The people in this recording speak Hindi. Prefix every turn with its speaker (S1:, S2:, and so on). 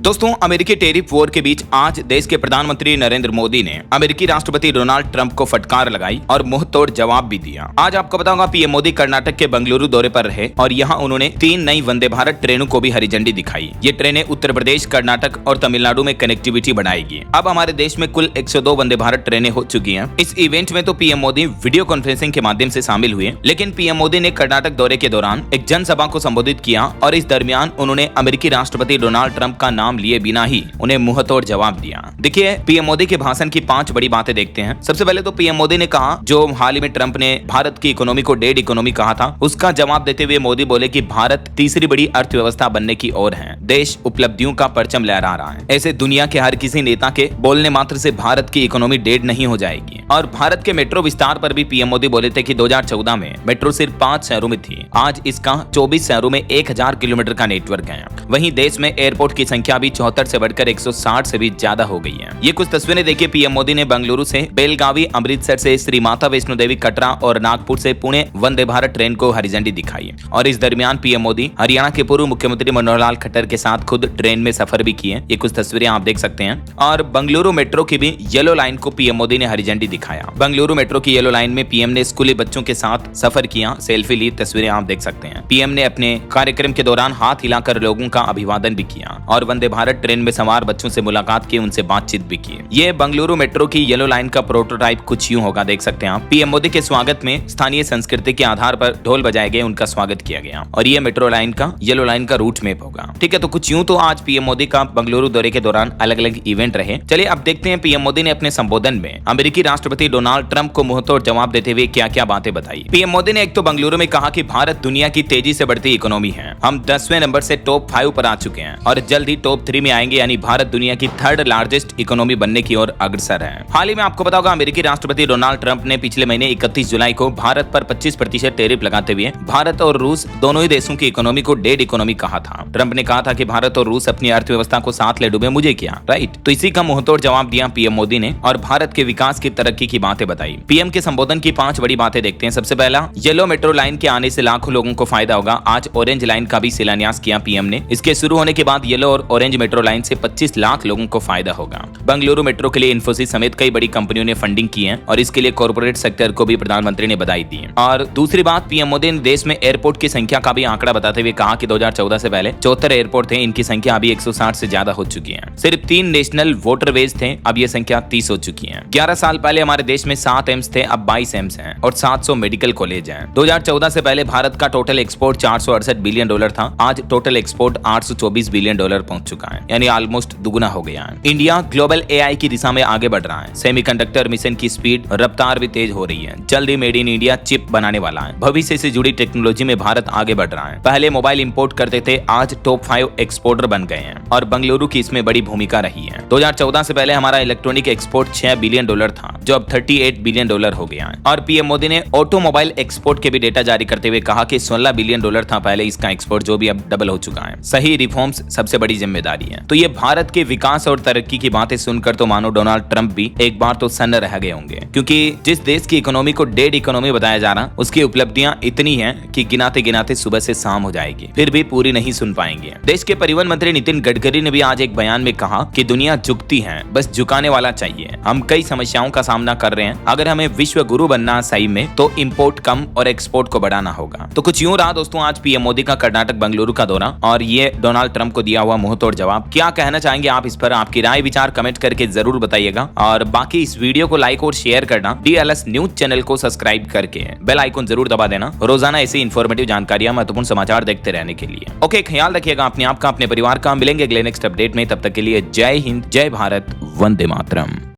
S1: दोस्तों, अमेरिकी टेरिफ वॉर के बीच आज देश के प्रधानमंत्री नरेंद्र मोदी ने अमेरिकी राष्ट्रपति डोनाल्ड ट्रंप को फटकार लगाई और मुंह तोड़ जवाब भी दिया। आज आपको बताऊंगा, पीएम मोदी कर्नाटक के बंगलुरु दौरे पर रहे और यहां उन्होंने 3 नई वंदे भारत ट्रेनों को भी हरी झंडी दिखाई। ये ट्रेनें उत्तर प्रदेश, कर्नाटक और तमिलनाडु में कनेक्टिविटी बढ़ाएगी। अब हमारे देश में कुल 102 वंदे भारत ट्रेनें हो चुकी हैं। इस इवेंट में तो पीएम मोदी वीडियो कॉन्फ्रेंसिंग के माध्यम से शामिल हुए, लेकिन पीएम मोदी ने कर्नाटक दौरे के दौरान एक जनसभा को संबोधित किया और इस दरमियान उन्होंने अमेरिकी राष्ट्रपति डोनाल्ड ट्रंप का नाम लिए बिना ही उन्हें मुंहतोड़ जवाब दिया। देखिए, पीएम मोदी के भाषण की 5 बड़ी बातें देखते हैं। सबसे पहले तो पीएम मोदी ने कहा, जो हाल ही में ट्रंप ने भारत की इकोनॉमी को डेड इकोनॉमी कहा था, उसका जवाब देते हुए मोदी बोले कि भारत तीसरी बड़ी अर्थव्यवस्था बनने की ओर है। देश उपलब्धियों का परचम लहरा रहा है। ऐसे दुनिया के हर किसी नेता के बोलने मात्र से भारत की इकोनॉमी डेड नहीं हो जाएगी। और भारत के मेट्रो विस्तार पर भी पीएम मोदी बोले थे कि 2014 में मेट्रो सिर्फ 5 शहरों में थी, आज इसका 24 शहरों में 1000 किलोमीटर का नेटवर्क है। वहीं देश में एयरपोर्ट की संख्या भी 74 से बढ़कर 160 से भी ज्यादा हो गई है। ये कुछ तस्वीरें देखिए। पीएम मोदी ने बंगलुरु से बेलगावी, अमृतसर से श्री माता वैष्णो देवी, कटरा और नागपुर से पुणे वंदे भारत ट्रेन को हरी झंडी दिखाई। और इस दरमियान पीएम मोदी हरियाणा के पूर्व मुख्यमंत्री मनोहर लाल खट्टर के साथ खुद ट्रेन में सफर भी किए। ये कुछ तस्वीरें आप देख सकते हैं। और बंगलुरु मेट्रो की भी येलो लाइन को पीएम मोदी ने हरी झंडी दिखाया। बंगलुरु मेट्रो की येलो लाइन में पीएम ने स्कूली बच्चों के साथ सफर किया, सेल्फी ली, तस्वीरें आप देख सकते हैं। पीएम ने अपने कार्यक्रम के दौरान हाथ हिलाकर लोगों का अभिवादन भी किया और वंदे भारत ट्रेन में सवार बच्चों से मुलाकात की, उनसे बातचीत भी की। ये बंगलुरु मेट्रो की येलो लाइन का प्रोटोटाइप कुछ यूं होगा, देख सकते हैं आप। पीएम मोदी के स्वागत में स्थानीय संस्कृति के आधार पर ढोल बजाए गए, उनका स्वागत किया गया। और ये मेट्रो लाइन का येलो लाइन का रूट मैप होगा। ठीक है, तो कुछ यूं तो आज पीएम मोदी का बंगलुरु दौरे के दौरान अलग अलग इवेंट रहे। चलिए अब देखते हैं पीएम मोदी ने अपने संबोधन में अमेरिकी राष्ट्रपति डोनाल्ड ट्रंप को मुंहतोड़ जवाब देते हुए क्या क्या बातें बताई। पीएम मोदी ने एक तो बंगलुरु में कहा कि भारत दुनिया की तेजी से बढ़ती इकोनॉमी है। हम 10वें नंबर से टॉप 5 पर आ चुके हैं और जल्द ही टॉप 3 में आएंगे, यानी भारत दुनिया की 3rd लार्जेस्ट इकोनॉमी बनने की ओर अग्रसर है। हाल ही में आपको बताओगे, अमेरिकी राष्ट्रपति डोनाल्ड ट्रंप ने पिछले महीने 31 जुलाई को भारत पर 25% टैरिफ लगाते हुए भारत और रूस दोनों ही देशों की इकोनॉमी को डेड इकोनॉमी कहा था। ट्रंप ने कहा था कि भारत और रूस अपनी अर्थव्यवस्था को साथ ले डूबे, मुझे क्या, राइट। तो इसी का मुंहतोड़ जवाब दिया पीएम मोदी ने और भारत के विकास की तरक्की की बातें बताई। पीएम के संबोधन की 5 बड़ी बातें देखते हैं। सबसे पहला, येलो मेट्रो लाइन के आने से लाखों लोगों को फायदा होगा। आज ऑरेंज लाइन का भी शिलान्यास किया पीएम ने। इसके शुरू होने के बाद येलो और ऑरेंज मेट्रो लाइन से 25 लाख लोगों को फायदा होगा। बंगलुरु मेट्रो के लिए इन्फोसिस समेत कई बड़ी कंपनियों ने फंडिंग की है और इसके लिए कॉर्पोरेट सेक्टर को भी प्रधानमंत्री ने बधाई दी है। और दूसरी बात, पीएम मोदी ने देश में एयरपोर्ट की संख्या का भी आंकड़ा बताते हुए कहा कि 2014 से पहले 74 एयरपोर्ट थे, इनकी संख्या अभी 160 से ज्यादा हो चुकी है। सिर्फ 3 नेशनल वाटरवेज थे, अब ये संख्या 30 हो चुकी है। 11 साल पहले हमारे देश में 7 एम्स थे, अब 22 एम्स हैं और 700 मेडिकल कॉलेज हैं। 2014 से पहले भारत का टोटल एक्सपोर्ट $468 बिलियन था, आज टोटल एक्सपोर्ट $824 बिलियन पहुंच चुका है, यानी ऑलमोस्ट दुगुना हो गया है। इंडिया ग्लोबल एआई की दिशा में आगे बढ़ रहा है। सेमीकंडक्टर मिशन की स्पीड रफ्तार भी तेज हो रही है। जल्द he made in India chip बनाने वाला है। भविष्य से जुड़ी टेक्नोलॉजी में भारत आगे बढ़ रहा है। पहले मोबाइल इंपोर्ट करते थे, आज टॉप 5 एक्सपोर्टर बन गए हैं और बंगलुरु की इसमें बड़ी भूमिका रही है। 2014 से पहले हमारा इलेक्ट्रॉनिक एक्सपोर्ट $6 बिलियन था, जो अब $38 बिलियन हो गया है। और पीएम मोदी ने ऑटोमोबाइल एक्सपोर्ट के भी डेटा जारी करते हुए कहा कि $16 बिलियन था पहले इसका एक्सपोर्ट, जो भी अब डबल हो चुका है। सही रिफॉर्म्स सबसे बड़ी जिम्मेदारी है। तो ये भारत के विकास और तरक्की की बातें सुनकर तो मानो डोनाल्ड ट्रंप भी एक बार तो सन्न रह गए होंगे, क्योंकि जिस देश की इकोनॉमी को डेड इकोनॉमी बताया जा रहा, उसकी उपलब्धियां इतनी हैं कि गिनाते गिनाते सुबह से शाम हो जाएगी, फिर भी पूरी नहीं सुन पाएंगे। देश के परिवहन मंत्री नितिन गडकरी ने भी आज एक बयान में कहा कि दुनिया झुकती है, बस झुकाने वाला चाहिए। हम कई समस्याओं का सामना कर रहे हैं, अगर हमें विश्व गुरु बनना सही में तो इंपोर्ट कम और एक्सपोर्ट को बढ़ाना होगा। तो कुछ यूं रहा दोस्तों आज पीएम मोदी का कर्नाटक बंगलुरु का दौरा और ये डोनाल्ड ट्रंप को दिया हुआ मुंहतोड़ जवाब। क्या कहना चाहेंगे आप इस पर? आपकी राय विचार कमेंट करके जरूर बताइएगा और बाकी इस वीडियो को लाइक और शेयर करना, DLS न्यूज चैनल को सब्सक्राइब करके बेल आइकन जरूर दबा देना, रोजाना ऐसी इंफॉर्मेटिव जानकारियां, महत्वपूर्ण समाचार देखते रहने के लिए। ओके, ख्याल रखिएगा अपने आप का, अपने परिवार का। मिलेंगे अगले नेक्स्ट अपडेट में, तब तक के लिए जय हिंद, जय भारत, वंदे मातरम।